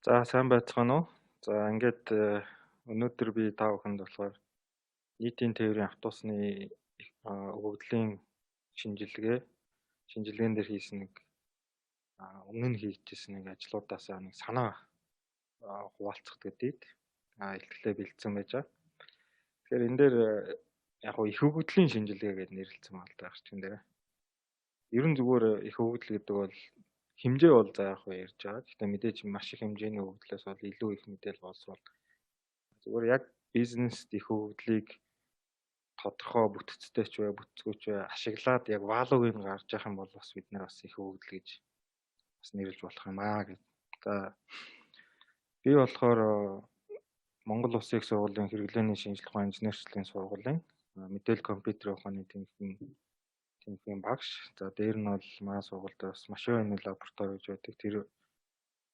За сайн байцгаана уу? За ингээд өнөөдөр би та бүхэнд болохоор нийтийн тээврийн автобусны өгөгдлийн шинжилгээн дээр хийсэн нэг өмнө нь хийжсэн нэг ажлуудаасаа нэг санаа хуваалцах гэдээд ихтлээ бэлдсэн байж байгаа. Тэгэхээр энэ дээр яг хуу их өгөгдлийн шинжилгээ гэж нэрлэлсэн байна л да гарч энэ дээр. Ер нь зүгээр их өгөгдөл гэдэг бол хэмжээ бол за яг хуу ярьж байгаа. Гэхдээ мэдээж маш их хэмжээний өгөгдлөөс бол илүү их мэдээлэл боловсруул. Зүгээр яг бизнест их өгөгдлийг тодорхой бүтцтэй ч бай, бүтцгүй ч бай ашиглаад яг валууг нь гарч явах юм бол бас бид нар бас их өгөгдөл гэж бас нэрлэж болох юм аа гэж. За би болохоор Монгол Улсын их сургуулийн хэрэглээний шинжилгээ ухааны инженерчлэгийн сургуулийн мэдээлэл компьютерийн ухааны тэмдгийн багш. За дээр нь бол манай сургуульд бас машин ойны лаборатори гэж байдаг. Тэр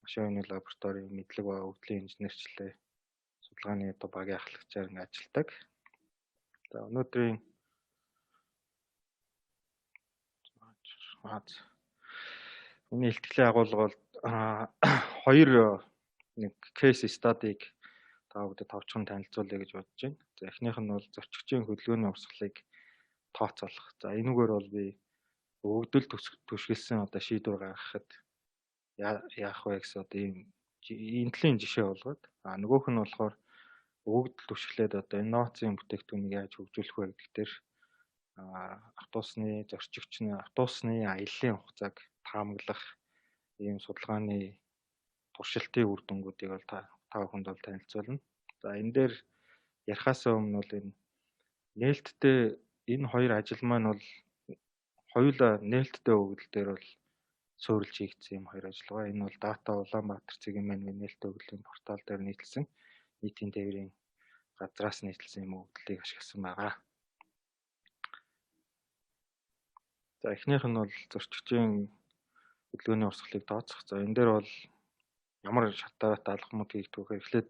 машин ойны лабораторийн мэдлэг ба өгөгдлийн инженерчлэлийн судалгааны одоо багийн ахлагчаар ингэ ажилладаг. За өнөөдрийн миний илтгэлийн агуулга бол хоёр нэг кейс стадиг та бүдэд товчхон танилцуулъя гэж бодож байна. За эхнийх нь бол зорчигчийн хөдөлгөөний урсгалыг тооцоолох. За энэгээр бол би өгөгдөл түшгэлсэн одоо шийдвэр гаргахад яах вэ гэсэн одоо ийм энтлийн жишээ болгоод нөгөөх нь болохоор өгөгдөл түшглээд одоо инновацийн бүтээгдэхүүнийг яаж хөгжүүлэх вэ гэдэг дээр автобусны аяллаа хугацааг таамаглах ийм судалгааны туршилтын үр дүнгуудыг бол та бүхэнд бол танилцуулна. За энэ дээр ярихаас өмнө бол нээлттэй энэ хоёр ажил маань бол хоёулаа нээлттэй өгөгдөл дээр бол суурилж хийгдсэн юм хоёр ажиллагаа. Энэ бол Data Улаанбаатар цэгийн нээлттэй өгөгдлийн портал дээр нийтлсэн нийтийн тээврийн газраас нийтлсэн юм өгөгдлийг ашигласан байгаа. За эхнийх нь бол зорчигчийн хөдөлгөөний урсгалыг тооцох. За энэ дээр бол ямар шатаатай алхмууд хийгдэх вэ? Эхлээд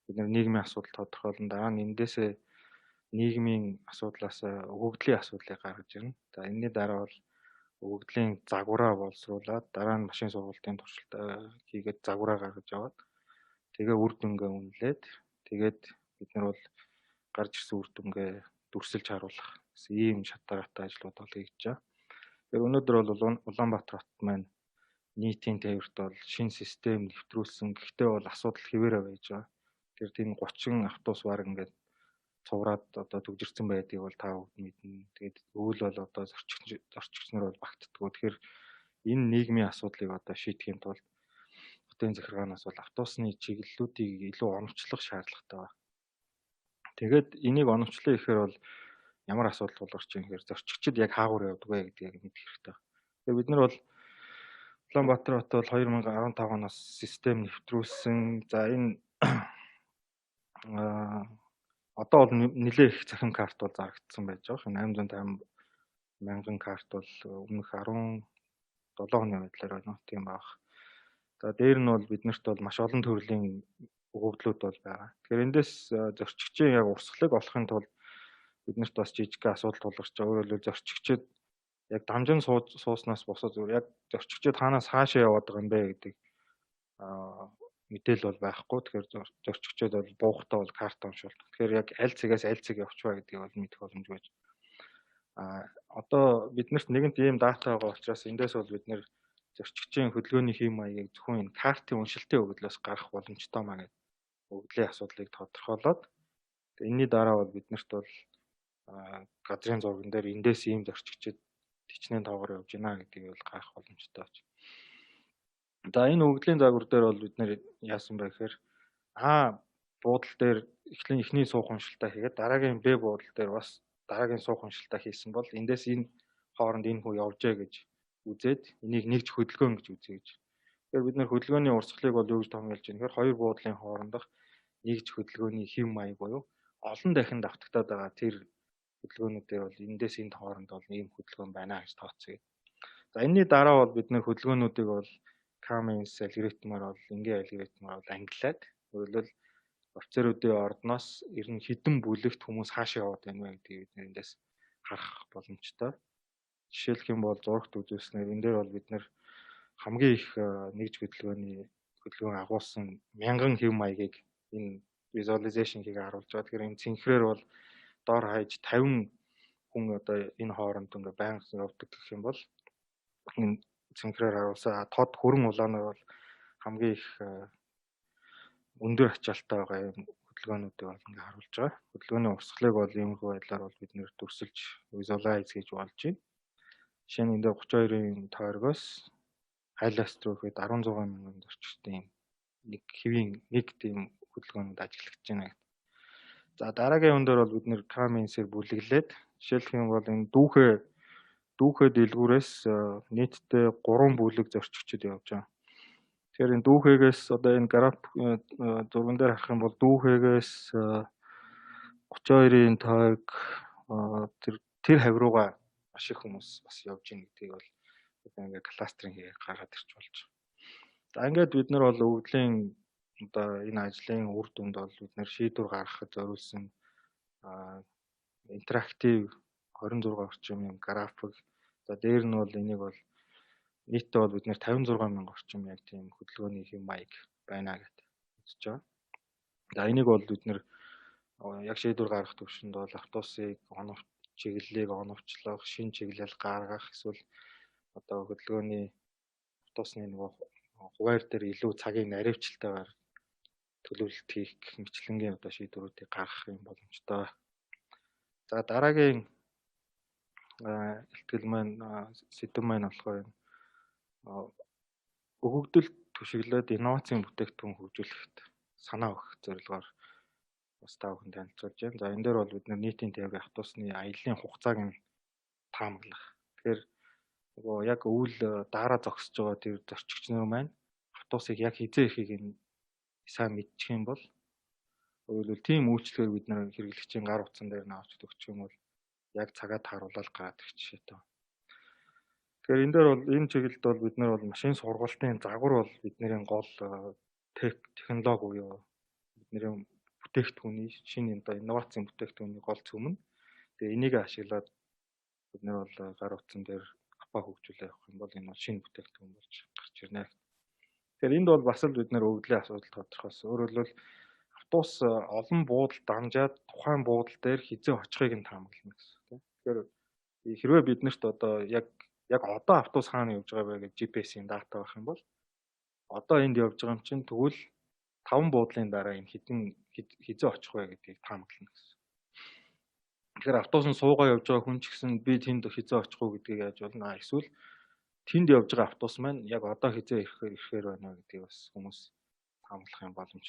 бид нийгмийн асуудал тодорхойлон дараа нь эндээсээ нийгмийн асуудлаас өгөгдлийн асуудлыг гаргаж ирнэ. За энэний дараа бол өгөгдлийн загвараа боловсруулад дараа нь машин сургалтын туршилтаа хийгээд загвараа гаргаж аваад тэгээ үр дүнгээ үнэлээд тэгээд бид нар бол гарч ирсэн үр дүнгээ дүрсэлж харуулах гэсэн ийм шатаатай ажлууд бол хийж байгаа. Тэгэхээр өнөөдөр бол Улаанбаатар хот маань нийтийн тээврт бол шинэ систем нэвтрүүлсэн. Гэхдээ бол асуудал хэвээрээ байж байгаа. Тэгэхээр тийм 30 автобус баг ингээд цувраад одоо төгжирсэн байдгийг бол та бүхэн мэднэ. Тэгээд өвөл бол одоо зорчигч нар бол багтдаггүй. Тэгэхээр энэ нийгмийн асуудлыг одоо шийдэхийн тулд хотын захиргаанаас бол автобусны чиглэлүүдийг илүү оновчлох шаардлагатай байна. Тэгээд энийг оновчлоо гэхээр бол ямар асуудал тулгарч байгаа юм гэхээр зорчигчид яг хаагуур явдаг вэ гэдгийг мэдэх хэрэгтэй байна. Тэгээд бид нар бол Улаанбаатар хот бол 2015 оноос систем нэвтрүүлсэн. За энэ одоо бол нэлээд их цахим карт бол зарагдсан байж байгаа. Энэ 850 мянган карт бол өмнөх 17 оны байдлаар байна. Тийм баг. За дээр нь бол биднэрт бол маш олон төрлийн өгөгдлүүд бол байгаа. Тэгэхээр эндээс зорчигчийн яг урсгалыг олохын тулд биднэрт бас жижиг асуудал тулгарч байгаа. Өөрөөр хэлбэл зорчигчид яг дамжин сууснаас босоод зүгээр яг зорчигчид хаанаас хаашаа яваад байгаа юм бэ гэдэг мэдээлэл бол байхгүй. Тэгэхээр зорчигчид бол буухтаа бол карт уншуулдаг. Тэгэхээр яг аль цэгээс аль цэг явчихваа гэдгийг бол мэдэх боломжгүй байж. Одоо биднэрт нэгэнт ийм дата байгаа учраас эндээс бол бид нэр зорчигчийн хөдөлгөөний хэм маягийг зөвхөн энэ картын уншилтын өгөгдлөөс гарах боломжтой маа гэдэг өгөгдлийн асуудлыг тодорхойлоод энэний дараа бол биднэрт бол газрын зурган дээр эндээс ийм зорчигчид хичнээн тоогоор явж байна гэдгийг бол гарах боломжтой байна. За энэ өгөгдлийн загвар дээр бол бид нэр яасан бэ гэхээр буудал дээр эхний суух уншилтаа хийгээд дараагийн Б буудал дээр бас дараагийн суух уншилтаа хийсэн бол эндээс энэ хооронд энэ хүү явжээ гэж үзээд энийг нэгж хөдөлгөөн гэж үзье гэж. Тэгэхээр бид нэр хөдөлгөөний урсгалыг бол юу гэж томьёолж байна гэхээр хоёр буудлын хоорондох нэгж хөдөлгөөний хэм маяг буюу олон дахин давтагдаад байгаа тэр хөдөлгөөнүүдээр бол эндээс энд хооронд бол ийм хөдөлгөөн байна гэж тооцъё. За энэний дараа бол бид нэр хөдөлгөөнүүдийг бол Cummins алгоритмаар бол энгийн алгоритмаар бол ангилаад өөрөлдөл офицеруудын ордноос ер нь хідэн бүлэгт хүмүүс хаашаа яваад байна вэ гэдгийг бид эндээс харах боломжтой. Жишээлх юм бол зурагт үзүүлснээр энэ дээр бол бид нэр хамгийн их нэгж хөдөлгөөний хөдөлгөөн агуулсан мянган хэв маягийг энэ visualization хийгээ харуулж байгаа. Тэгэхээр энэ цэнхрээр бол доор хаяж 50 хүн одоо энэ хооронд ингээ байнга явдаг гэх юм бол энэ цэнхрээр харуулсан тод хүрэн улаанаар бол хамгийн их өндөр ачаалттай байгаа юм хөдөлгөөнүүдийг бол ингээ харуулж байгаа. Хөдөлгөөний урсгалыг бол иймэрхүү байдлаар бол бид нэр дүрсэлж visualize хийж болж байна. Жишээ нь энэ 32-ын тойргоос хайлаас руу ихэд 16,000 зорчигчдын нэг хэвийн нэг тийм хөдөлгөөнд ажиглагдаж байна. За дараагийн хүн дээр бол бид нэр Cummins-ээр бүлэглээд жишээлх юм бол энэ дүүхэ дэлгүүрээс нийтдээ 3 бүлэг зорчигчд явж байгаа. Тэгэхээр энэ дүүхэгээс одоо энэ график зурган дээр харах юм бол дүүхэгээс 32-ын тойрог тэр хавь руугаа маш их хүмүүс бас явж ийн гэдгийг бол ингээ кластеринг хийгээд гаргаад ирч болж байгаа. За ингээд бид нар бол өвдлийн одоо энэ ажлын үр дүнд бол бид нар шийдвэр гаргахад зориулсан интерактив 26 орчим юм график. За дээр нь бол энийг бол нийтдээ бол бид нэр 56,000 орчим яг тийм хөдөлгөөний хэв маяг байна гэдэг үзэж байгаа. За энийг бол бид нэр яг шийдвэр гаргах төвшөнд бол автобусыг чиглэлийг оновчлох, шин чиглэл гаргах, эсвэл одоо хөдөлгөөний автобусны нөгөө хуваар дээр илүү цагийн наривчлалтайгаар төлөвлөлт хийх гэх мэтлэнгийн одоо шийдвэрүүдийг гаргах юм боломжтой. За дараагийн ихтгэл маань сэдв маань болохоор өгөгдөлт түшиглээд инновацийн бүтээгдэхүүн хөгжүүлэхэд санаа өгөх зорилгоор бас та бүхэн танилцуулж байна. За энэ дээр бол бид нийтийн тээврийн автобусны аяллаа хугацааг нь таамаглах. Тэгэхээр нөгөө яг өвөл дараа зогсож байгаа тэр зорчигч нар маань автобусыг яг хизээ ихийг нь сайн мэдчих юм бол өөрөлдвөл тийм үйлчлэгээр бид нар хэрэглэгчийн гар утсан дээр нь авч өгчих юм бол яг цагаа тааруулаад гараад ирэх жишээтэй. Тэгэхээр энэ дээр бол энэ чиглэлд бол бид нар бол машин сургалтын загвар бол бидний гол технологи буюу бидний бүтээгдэхүүний шинэ одоо инновацийн бүтээгдэхүүний гол цөм нь. Тэгээ энийг ашиглаад бид нар бол гар утсан дээр апа хөгжүүлээ явах юм бол энэ бол шинэ бүтээгдэхүүн болж гарч ирнэ. Тэгэхээр энд бол бас л бид нар өвдлийн асуудал тодорхойлсон. Өөрөөр хэлбэл автобус олон буудалд дамжаад тухайн буудал дээр хизээ очихыг нь таамаглана гэсэн тийм. Тэгэхээр хэрвээ биднэрт одоо яг одоо автобус хаана явж байгаа вэ гэж GPS-ийн дата авах юм бол одоо энд явж байгаа юм чинь тэгвэл 5 буудлын дараа энэ хизээ очих вэ гэдгийг таамаглана гэсэн. Тэгэхээр автобусанд суугаа явж байгаа хүн ч гэсэн би тэнд хизээ очих уу гэдгийг яаж болно? Эсвэл тэнд явж байгаа автобус маань яг одоо хизээ ирэхээр байна гэдгийг бас хүмүүс таамаглах юм боломж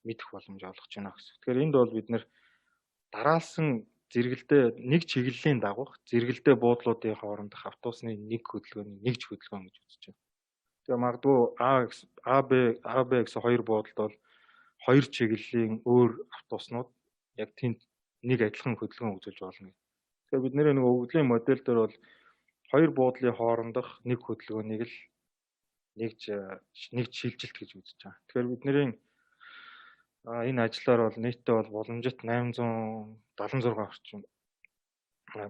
мэдэх боломж олгож байна гэсэн. Тэгэхээр энд бол бид нэр дараалсан зэрэгэлдээ нэг чиглэлийн дагуух зэрэгэлдээ буудлуудын хоорондох автобусны нэг хөдөлгөөний нэг ч хөдөлгөөн гэж үзэж байна. Тэгээ магадгүй А Б гэсэн хоёр буудалд бол хоёр чиглэлийн өөр автобуснууд яг тэнд нэг адилхан хөдөлгөөн үзүүлж болно. Тэгэхээр бид нэг өвдлийн модель дээр бол хоёр буудлын хоорондох нэг хөдөлгөөнийг л нэг шилжилт гэж үзэж байгаа. Тэгэхээр бидний энэ ажлаар бол нийтдээ бол боломжит 876 орчим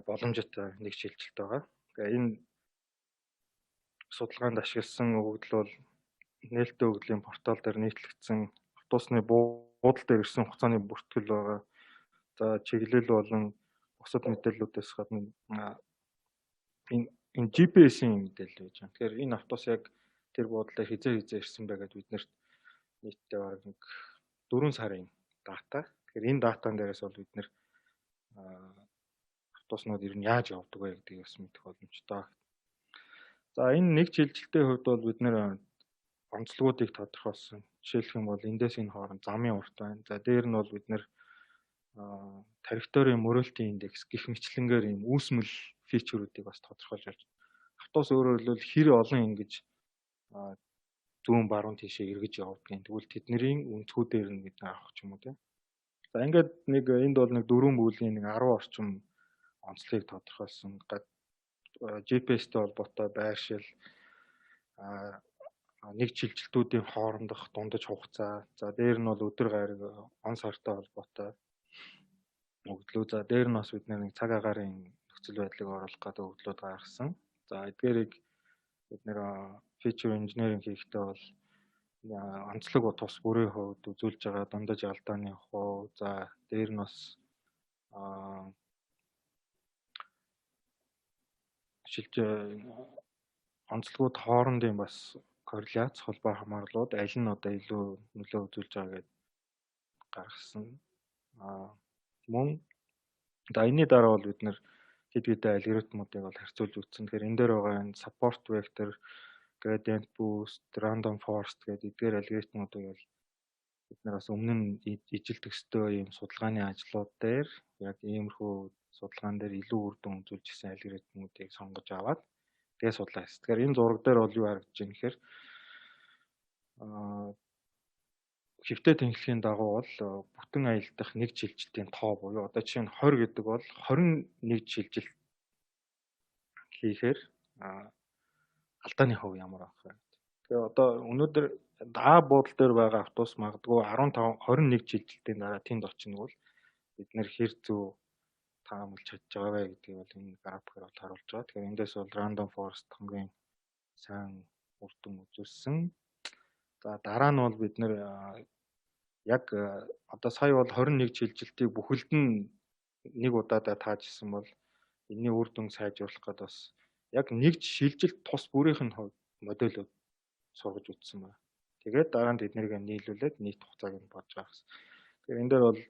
боломжит нэг шилжилт байгаа. Тэгээ энэ судалгаанд ашигласан өгөгдөл бол нээлттэй өгөгдлийн портал дээр нийтлэгдсэн автобусны буудал дээр ирсэн хугацааны бүртгэл байгаа. За чиглэл болон бусад мэдээллүүдээс гадна энэ GPS-ийн мэдээлэл байж байгаа. Тэгэхээр энэ автобус яг тэр буудлаар хизээ ирсэн бэ гэдээ биднэрт нийтдээ бараг нэг 4 сарын дата. Тэгэхээр энэ датан дээрээс бол бид нэр автобуснууд ер нь яаж явдаг вэ гэдгийг бас мэдэх боломжтой. За энэ нэг шилжилтийн хувьд бол бид нэр онцлогуудыг тодорхойлсон. Жишээлх юм бол эндээс энэ хооронд замын урт байна. За дээр нь бол бид нэр тарифторийн мөрөөлтийн индекс гэх мэтлэнгээр ийм үүсмэл фичерүүдийг бас тодорхойлж байна. Автобус өөрөөр хэлбэл хэр олон ингэж зүүн баруун тийшээ эргэж явдгийг. Тэгвэл тэдний өнцгүүдээр нь бид авах ч юм уу тийм. За ингээд энд бол нэг 4 бүлгийн 10 орчим онцлогийг тодорхойлсон. GPS-тэй холбоотой байршил, нэг шилжилтүүдийн хоорондох дундаж хугацаа. За дээр нь бол өдөр гариг он сартай холбоотой өгдлөө. За дээр нь бас бид нэг цаг агаарын нөхцөл байдлыг оруулах гэдэг өгдлүүд гаргасан. За эдгээрийг бид нэр feature engineering хийхдээ бол онцлог тус бүрийн хувьд үзүүлж байгаа дундаж алдааны хувь, за дээр нь бас шилж онцлогууд хоорондын бас корреляц холбоо хамаарлууд аль нь одоо илүү нөлөө үзүүлж байгаа гэдээ гаргасан. Мөн энэний дараа бол бид нэр хэд хэдэн алгоритмуудыг бол харьцуулж үзсэн. Тэгэхээр энэ дээр байгаа энэ support vector, gradient boost, random forest гэдэг эдгээр алгоритмуудыг бол бид нар бас өмнө нь ижил төстэй ийм судалгааны ажлууд дээр яг иймэрхүү судалгаан дээр илүү үр дүн үзүүлж ирсэн алгоритмуудыг сонгож аваад тэгээ судлаа гэсэн. Тэгэхээр энэ зураг дээр бол юу харагдаж байна гэхээр хэвтэ тэнхлийн дагуу бол бүтэн аялал дахь нэг жилжилтийн тоо буюу одоо жишээ нь 20 гэдэг бол 21 жилжилт хийхээр алдааны хувь ямар байх вэ? Тэгээ одоо өнөөдөр А буудал дээр байгаа автобус магадгүй 21 жилжилтийн дараа тэнд очих бол бид нэр хэр зөв таамаглаж чадж байгаа вэ гэдгийг бол энэ графикаар бол харуулж байгаа. Тэгэхээр эндээс бол random forest хамгийн сайн үр дүн үзүүлсэн. За дараа нь бол бид нэр яг одоо сая бол 21 жилжилтийг бүхэлд нь нэг удаадаа таажсан бол энэний үр дүн сайжруулах гэдэг бас яг нэг шилжилт тус бүрийнх нь хувьд модельүүд сургаж үзсэн байна. Тэгээд дараа нь тэднийг нийлүүлээд нийт хугацааг нь бодож байгаа гэсэн. Тэгэхээр энэ дээр бол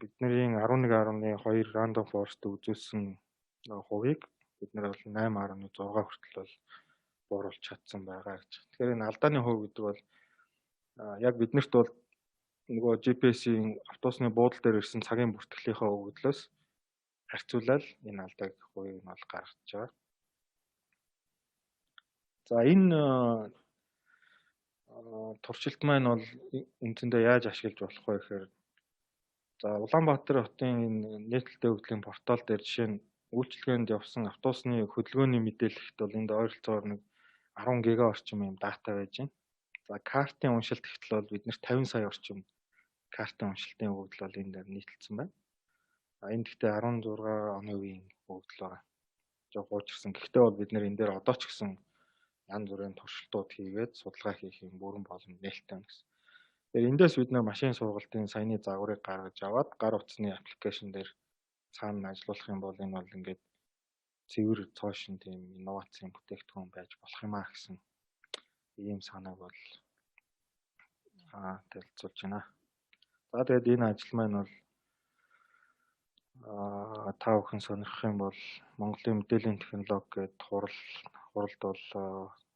бидний 11.2 random forest үзүүлсэн хувийг бид нэр бол 8.6 хүртэл бол бууруулж чадсан байгаа гэж. Тэгэхээр энэ алдааны хувь гэдэг бол яг биднэрт бол нөгөө GPS-ийн автобусны буудлын дээр ирсэн цагийн бүртгэлийнхаа өгөгдлөөс харьцуулаад энэ алдааг хувийг нь бол гаргаж байгаа. За энэ туршилт маань бол үндсэндээ яаж ашиглаж болох вэ гэхээр за Улаанбаатар хотын энэ нийтлэлтэй хөгжлийн портал дээр жишээ нь үйлчилгээнд явсан автобусны хөдөлгөөний мэдээлэлт бол энд ойролцоогоор нэг 10 ГБ орчим юм дата байж байна. За картын уншилт гэтэл бол бид нэр 50 сая орчим картын уншилтын өгөгдөл бол энэ дээр нийтэлсэн байна. Энэ гэхдээ 16 оны үеийн өгөгдөл байгаа. Жоо хуучирсан. Гэхдээ бол бид нэр энэ дээр одоо ч гэсэн янз бүрийн туршилтууд хийгээд судалгаа хийх юм бүрэн боломж нээлттэй байна гэсэн. Тэгэхээр эндээс бид нэр машин сургалтын саяны загварыг гаргаж аваад гар утасны аппликейшн дээр цаана ажиллуулах юм бол энэ бол ингээд цэвэр цоошин тийм инновацийн бүтээгдэхүүн байж болох юм аа гэсэн ийм санааг бол танилцуулж байна. За тэгээд энэ ажил маань бол та бүхэн сонирхох юм бол Монголын мэдээллийн технологи гэдэг хуралд бол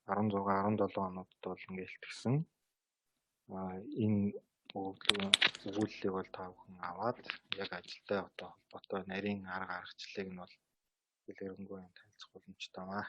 16 17 оноод бол ингээд илтгэсэн. Энэ өгүүллийг бол та бүхэн аваад яг ажилтай одоо холбоотой нарийн арга аргачлалыг нь бол дэлгэрэнгүй танилцах боломжтой байна.